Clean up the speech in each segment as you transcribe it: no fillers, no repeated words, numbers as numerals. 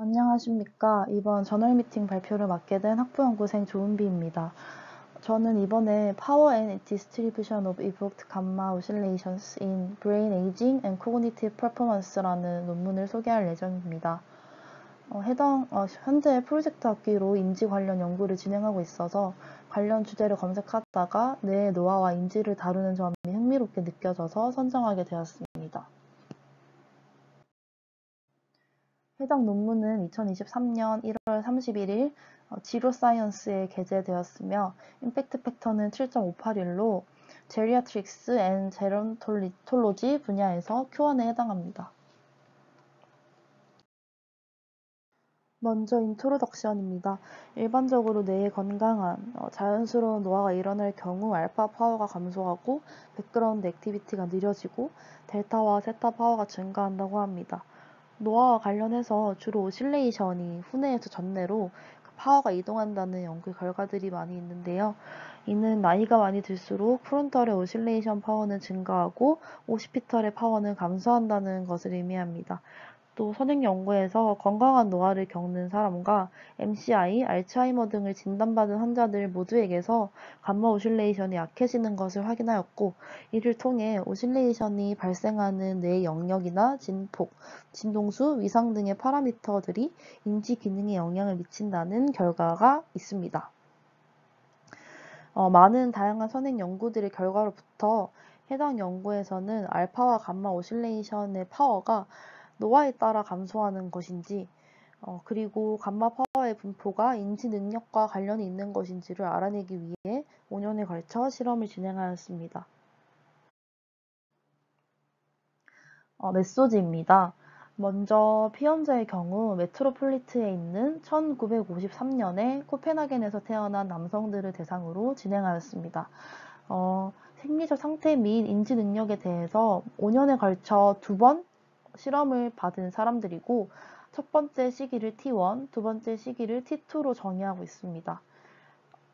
안녕하십니까. 이번 저널 미팅 발표를 맡게 된 학부연구생 조은비입니다. 저는 이번에 Power and Distribution of Evoked Gamma Oscillations in Brain Aging and Cognitive Performance라는 논문을 소개할 예정입니다. 현재 프로젝트 학기로 인지 관련 연구를 진행하고 있어서 관련 주제를 검색하다가 뇌의 노화와 인지를 다루는 점이 흥미롭게 느껴져서 선정하게 되었습니다. 해당 논문은 2023년 1월 31일 지로사이언스에 게재되었으며 임팩트 팩터는 7.581로 제리아트릭스 앤 제론톨로지 분야에서 Q1에 해당합니다. 먼저 인트로덕션입니다. 일반적으로 뇌의 건강한 자연스러운 노화가 일어날 경우 알파 파워가 감소하고 백그라운드 액티비티가 느려지고 델타와 세타 파워가 증가한다고 합니다. 노화와 관련해서 주로 오실레이션이 후뇌에서 전뇌로 파워가 이동한다는 연구 결과들이 많이 있는데요. 이는 나이가 많이 들수록 프론털의 오실레이션 파워는 증가하고 오시피털의 파워는 감소한다는 것을 의미합니다. 또 선행 연구에서 건강한 노화를 겪는 사람과 MCI, 알츠하이머 등을 진단받은 환자들 모두에게서 감마 오실레이션이 약해지는 것을 확인하였고, 이를 통해 오실레이션이 발생하는 뇌 영역이나 진폭, 진동수, 위상 등의 파라미터들이 인지 기능에 영향을 미친다는 결과가 있습니다. 많은 다양한 선행 연구들의 결과로부터 해당 연구에서는 알파와 감마 오실레이션의 파워가 노화에 따라 감소하는 것인지, 그리고 감마 파워의 분포가 인지 능력과 관련이 있는 것인지를 알아내기 위해 5년에 걸쳐 실험을 진행하였습니다. 메소지입니다. 먼저 피험자의 경우 메트로폴리트에 있는 1953년에 코펜하겐에서 태어난 남성들을 대상으로 진행하였습니다. 생리적 상태 및 인지 능력에 대해서 5년에 걸쳐 2번 실험을 받은 사람들이고, 첫 번째 시기를 T1, 두 번째 시기를 T2로 정의하고 있습니다.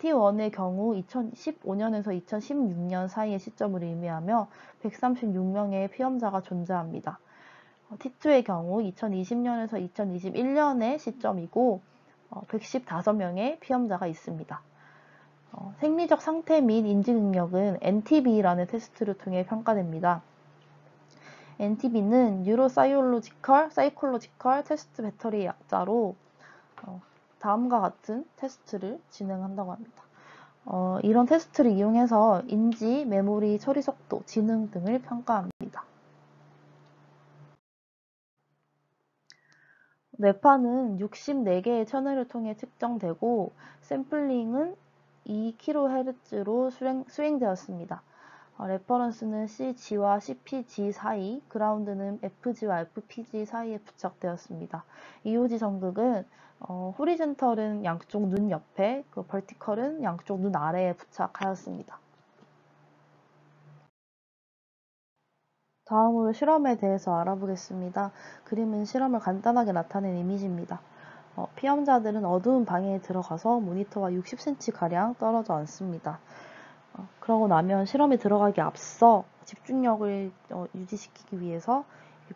T1의 경우 2015년에서 2016년 사이의 시점을 의미하며 136명의 피험자가 존재합니다. T2의 경우 2020년에서 2021년의 시점이고 115명의 피험자가 있습니다. 생리적 상태 및 인지 능력은 NTB라는 테스트를 통해 평가됩니다. NTB는 뉴로사이콜로지컬 테스트 배터리의 약자로 다음과 같은 테스트를 진행한다고 합니다. 이런 테스트를 이용해서 인지, 메모리, 처리 속도, 지능 등을 평가합니다. 뇌파는 64개의 채널을 통해 측정되고 샘플링은 2kHz로 수행되었습니다. 레퍼런스는 CG와 CPG 사이, 그라운드는 FG와 FPG 사이에 부착되었습니다. EOG 전극은 호리젠털은 양쪽 눈 옆에, 벌티컬은 양쪽 눈 아래에 부착하였습니다. 다음으로 실험에 대해서 알아보겠습니다. 그림은 실험을 간단하게 나타낸 이미지입니다. 피험자들은 어두운 방에 들어가서 모니터와 60cm가량 떨어져 앉습니다. 그러고 나면 실험에 들어가기 앞서 집중력을 유지시키기 위해서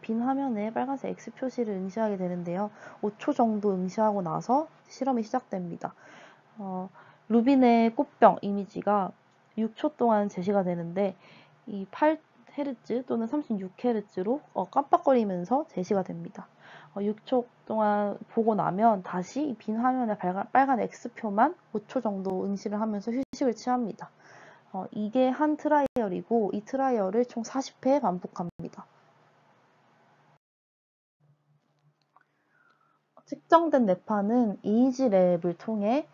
빈 화면에 빨간색 X 표시를 응시하게 되는데요. 5초 정도 응시하고 나서 실험이 시작됩니다. 루빈의 꽃병 이미지가 6초 동안 제시가 되는데 이 8Hz 또는 36Hz로 깜빡거리면서 제시가 됩니다. 6초 동안 보고 나면 다시 빈 화면에 빨간 X표만 5초 정도 응시를 하면서 휴식을 취합니다. 이게 한 트라이얼이고 이 트라이얼을 총 40회 반복합니다. 측정된 뇌파는 EEG 랩을 통해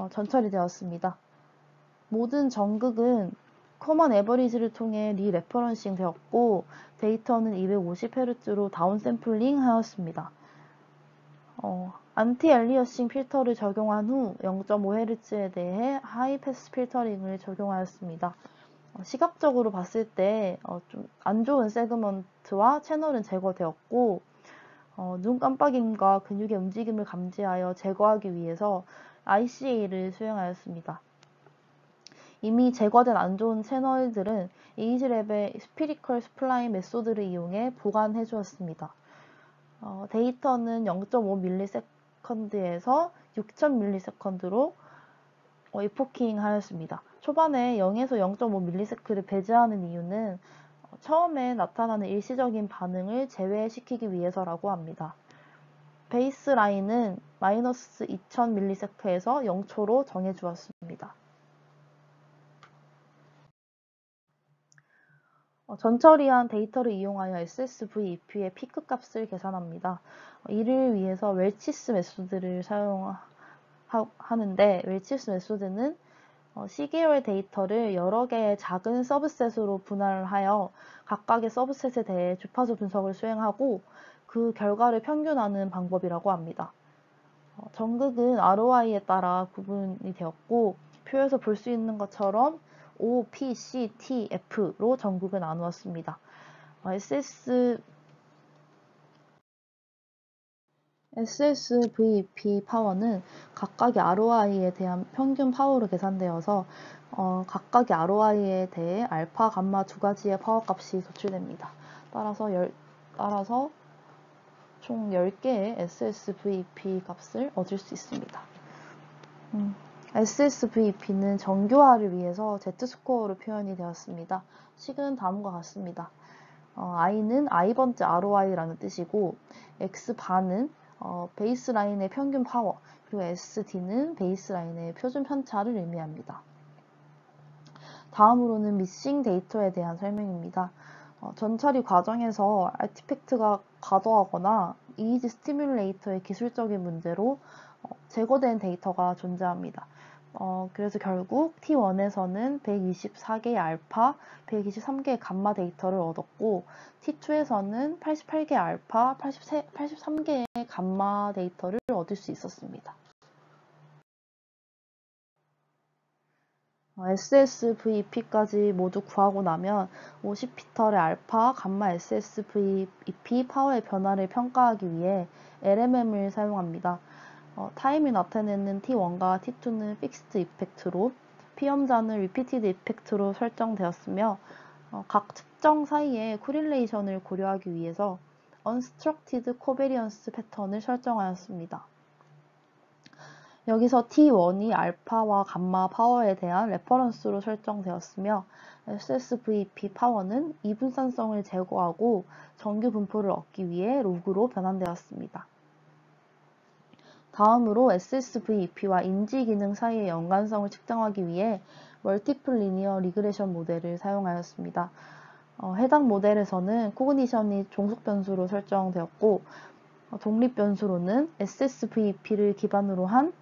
전처리 되었습니다. 모든 전극은 커먼 에버리지를 통해 리레퍼런싱 되었고 데이터는 250Hz로 다운샘플링 하였습니다. 안티 엘리어싱 필터를 적용한 후 0.5Hz에 대해 하이패스 필터링을 적용하였습니다. 시각적으로 봤을 때 좀 안 좋은 세그먼트와 채널은 제거되었고 눈 깜빡임과 근육의 움직임을 감지하여 제거하기 위해서 ICA를 수행하였습니다. 이미 제거된 안 좋은 채널들은 EEG랩의 스피리컬 스플라인 메소드를 이용해 보관해 주었습니다. 데이터는 0.5ms에서 6000ms로 이포킹 하였습니다. 초반에 0에서 0.5ms를 배제하는 이유는 처음에 나타나는 일시적인 반응을 제외시키기 위해서라고 합니다. 베이스라인은 마이너스 2000ms에서 0초로 정해주었습니다. 전처리한 데이터를 이용하여 SSVEP의 피크 값을 계산합니다. 이를 위해서 웰치스 메소드를 사용하는데 웰치스 메소드는 시계열 데이터를 여러 개의 작은 서브셋으로 분할하여 각각의 서브셋에 대해 주파수 분석을 수행하고 그 결과를 평균하는 방법이라고 합니다. 전극은 ROI에 따라 구분이 되었고 표에서 볼 수 있는 것처럼 O, P, C, T, F로 전극을 나누었습니다. SSVP 파워는 각각의 ROI에 대한 평균 파워로 계산되어서 각각의 ROI에 대해 알파, 감마 두 가지의 파워 값이 도출됩니다. 따라서 총 10개의 SSVP 값을 얻을 수 있습니다. SSVP는 정교화를 위해서 Z스코어로 표현이 되었습니다. 식은 다음과 같습니다. I는 I번째 ROI라는 뜻이고 X반은 베이스라인의 평균 파워, 그리고 SD는 베이스라인의 표준 편차를 의미합니다. 다음으로는 미싱 데이터에 대한 설명입니다. 전처리 과정에서 아티팩트가 과도하거나 이미지 스티뮬레이터의 기술적인 문제로 제거된 데이터가 존재합니다. 그래서 결국 T1에서는 124개의 알파, 123개의 감마 데이터를 얻었고 T2에서는 88개의 알파, 83개의 감마 데이터를 얻을 수 있었습니다. SSVEP까지 모두 구하고 나면 50피터의 알파, 감마 SSVEP 파워의 변화를 평가하기 위해 LMM을 사용합니다. 타임이 나타내는 T1과 T2는 픽스드 이펙트로, P염자는 리피티드 이펙트로 설정되었으며 각 특정 사이의 코릴레이션을 고려하기 위해서 Unstructured Covariance 패턴을 설정하였습니다. 여기서 T1이 알파와 감마 파워에 대한 레퍼런스로 설정되었으며 SSVP 파워는 이분산성을 제거하고 정규 분포를 얻기 위해 로그로 변환되었습니다. 다음으로 SSVEP와 인지 기능 사이의 연관성을 측정하기 위해 멀티플 리니어 리그레션 모델을 사용하였습니다. 해당 모델에서는 코그니션이 종속 변수로 설정되었고 독립 변수로는 SSVEP를 기반으로 한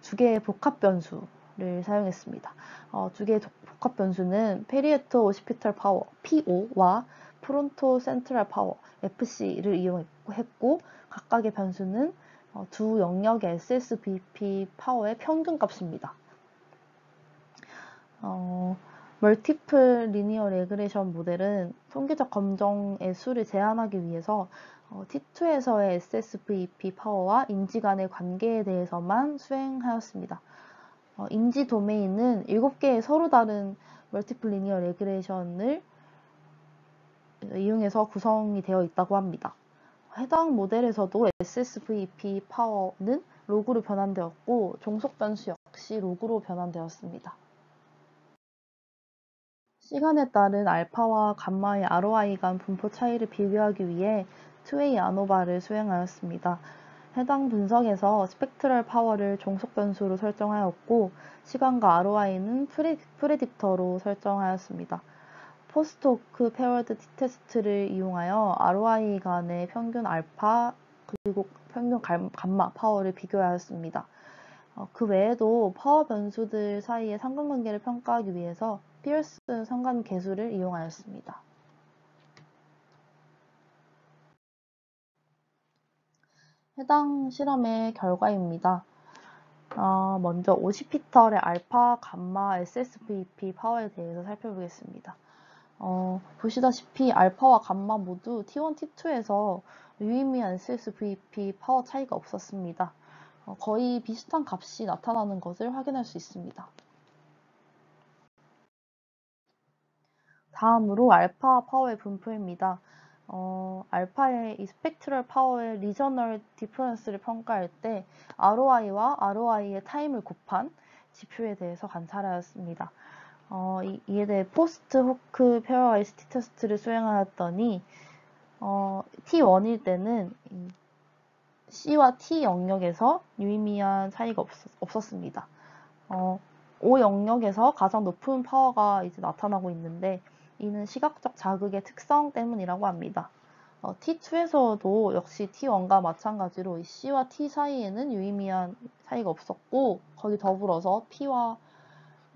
두 개의 복합 변수를 사용했습니다. 두 개의 복합 변수는 페리에터 오시피털 파워 PO와 프론토 센트럴 파워 FC를 이용했고 각각의 변수는 두 영역의 SSVP 파워의 평균 값입니다. 멀티플 리니어 레그레션 모델은 통계적 검정의 수를 제한하기 위해서 T2에서의 SSVP 파워와 인지 간의 관계에 대해서만 수행하였습니다. 인지 도메인은 7개의 서로 다른 멀티플 리니어 레그레션을 이용해서 구성이 되어 있다고 합니다. 해당 모델에서도 SSVP 파워는 로그로 변환되었고 종속 변수 역시 로그로 변환되었습니다. 시간에 따른 알파와 감마의 ROI 간 분포 차이를 비교하기 위해 2A 아노바를 수행하였습니다. 해당 분석에서 스펙트럴 파워를 종속 변수로 설정하였고 시간과 ROI는 프레딕터로 설정하였습니다. 포스트호크 페어드 T테스트를 이용하여 ROI 간의 평균 알파 그리고 평균 감마 파워를 비교하였습니다. 그 외에도 파워 변수들 사이의 상관관계를 평가하기 위해서 피어슨 상관계수를 이용하였습니다. 해당 실험의 결과입니다. 먼저 50피터의 알파, 감마, SSVP 파워에 대해서 살펴보겠습니다. 보시다시피 알파와 감마 모두 T1, T2에서 유의미한 SSVP 파워 차이가 없었습니다. 거의 비슷한 값이 나타나는 것을 확인할 수 있습니다. 다음으로 알파 파워의 분포입니다. 알파의 이 스펙트럴 파워의 리저널 디퍼런스를 평가할 때 ROI와 ROI의 타임을 곱한 지표에 대해서 관찰하였습니다. 이에 대해 포스트 호크 페어라이시티 테스트를 수행하였더니 T1일 때는 C와 T 영역에서 유의미한 차이가 없었습니다. O 영역에서 가장 높은 파워가 이제 나타나고 있는데 이는 시각적 자극의 특성 때문이라고 합니다. T2에서도 역시 T1과 마찬가지로 C와 T 사이에는 유의미한 차이가 없었고 거기 더불어서 P와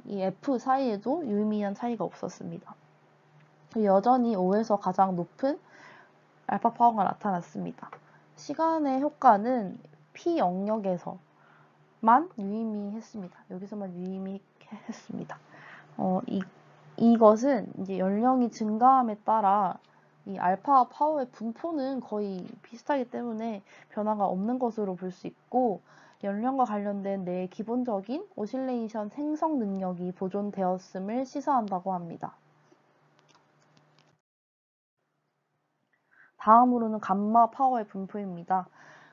이 F 사이에도 유의미한 차이가 없었습니다. 여전히 O에서 가장 높은 알파 파워가 나타났습니다. 시간의 효과는 P 영역에서만 유의미했습니다. 여기서만 유의미했습니다. 이것은 이제 연령이 증가함에 따라 이 알파 파워의 분포는 거의 비슷하기 때문에 변화가 없는 것으로 볼 수 있고 연령과 관련된 뇌의 기본적인 오실레이션 생성 능력이 보존되었음을 시사한다고 합니다. 다음으로는 감마 파워의 분포입니다.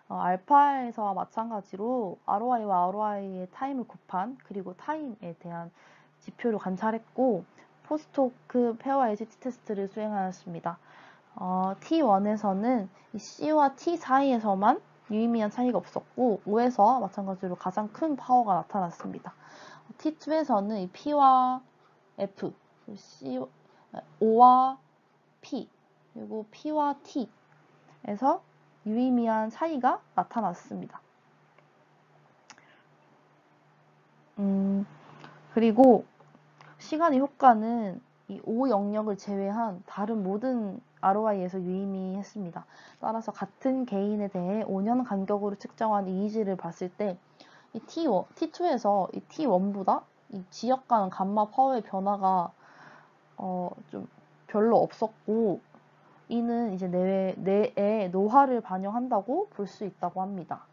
알파에서와 마찬가지로 ROI와 ROI의 타임을 곱한 그리고 타임에 대한 지표를 관찰했고 포스트호크 페어 에지티 테스트를 수행하였습니다. T1에서는 C와 T 사이에서만 유의미한 차이가 없었고 O에서 마찬가지로 가장 큰 파워가 나타났습니다. T2에서는 이 P와 F, O와 P, 그리고 P와 T에서 유의미한 차이가 나타났습니다. 그리고 시간의 효과는 이 O 영역을 제외한 다른 모든 ROI에서 유의미했습니다. 따라서 같은 개인에 대해 5년 간격으로 측정한 EEG를 봤을 때 이 T2에서 이 T1보다 이 지역간 감마 파워의 변화가 좀 별로 없었고 이는 이제 뇌의 노화를 반영한다고 볼 수 있다고 합니다.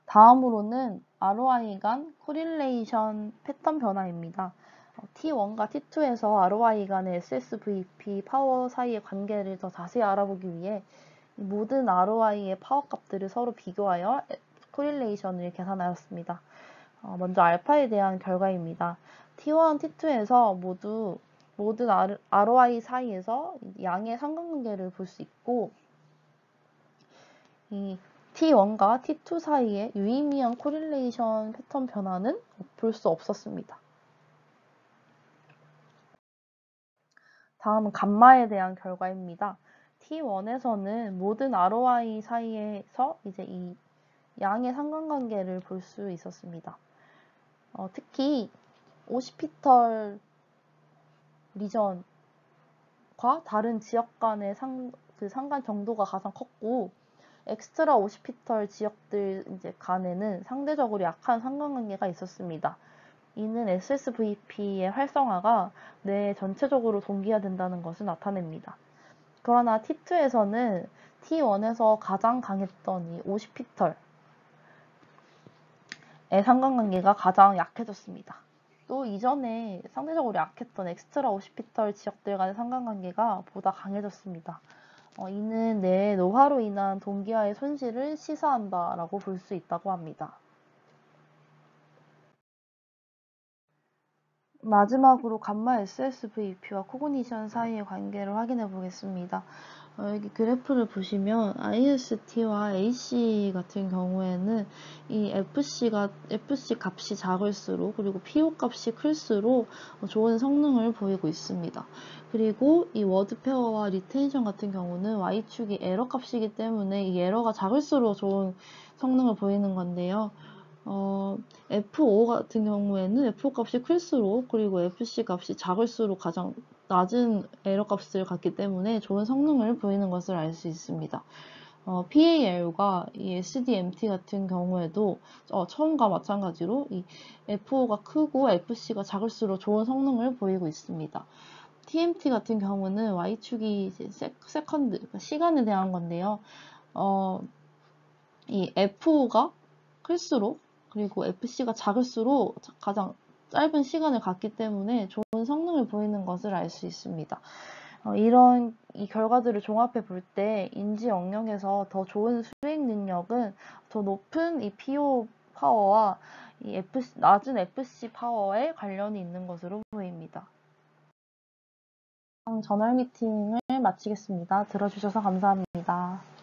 다음으로는 ROI 간 코릴레이션 패턴 변화입니다. T1과 T2에서 ROI 간의 SSVP 파워 사이의 관계를 더 자세히 알아보기 위해 모든 ROI의 파워 값들을 서로 비교하여 코릴레이션을 계산하였습니다. 먼저 알파에 대한 결과입니다. T1, T2에서 모든 ROI 사이에서 양의 상관관계를 볼 수 있고 이 T1과 T2 사이에 유의미한 코릴레이션 패턴 변화는 볼 수 없었습니다. 다음은 감마에 대한 결과입니다. T1에서는 모든 ROI 사이에서 이제 이 양의 상관관계를 볼 수 있었습니다. 특히 오시피털 리전과 다른 지역 간의 상관 정도가 가장 컸고 엑스트라 오시피털 지역들 이제 간에는 상대적으로 약한 상관관계가 있었습니다. 이는 SSVP의 활성화가 뇌 전체적으로 동기화된다는 것을 나타냅니다. 그러나 T2에서는 T1에서 가장 강했던 이 오시피털의 상관관계가 가장 약해졌습니다. 또 이전에 상대적으로 약했던 엑스트라 오시피털 지역들 간의 상관관계가 보다 강해졌습니다. 이는 뇌의 노화로 인한 동기화의 손실을 시사한다라고 볼 수 있다고 합니다. 마지막으로 감마 SSVP와 코그니션 사이의 관계를 확인해 보겠습니다. 여기 그래프를 보시면 IST와 AC 같은 경우에는 이 FC 값이 작을수록 그리고 PO 값이 클수록 좋은 성능을 보이고 있습니다. 그리고 이 워드 페어와 리텐션 같은 경우는 Y축이 에러 값이기 때문에 이 에러가 작을수록 좋은 성능을 보이는 건데요. F5 같은 경우에는 F5 값이 클수록 그리고 FC 값이 작을수록 가장 낮은 에러 값을 갖기 때문에 좋은 성능을 보이는 것을 알 수 있습니다. PAL과 이 SDMT 같은 경우에도 처음과 마찬가지로 이 F5가 크고 FC가 작을수록 좋은 성능을 보이고 있습니다. TMT 같은 경우는 Y축이 이제 세컨드, 그러니까 시간에 대한 건데요. 이 F5가 클수록 그리고 FC가 작을수록 가장 짧은 시간을 갖기 때문에 좋은 성능을 보이는 것을 알 수 있습니다. 이런 이 결과들을 종합해 볼 때 인지 영역에서 더 좋은 수익 능력은 더 높은 이 PO 파워와 이 낮은 FC 파워에 관련이 있는 것으로 보입니다. 전월 미팅을 마치겠습니다. 들어주셔서 감사합니다.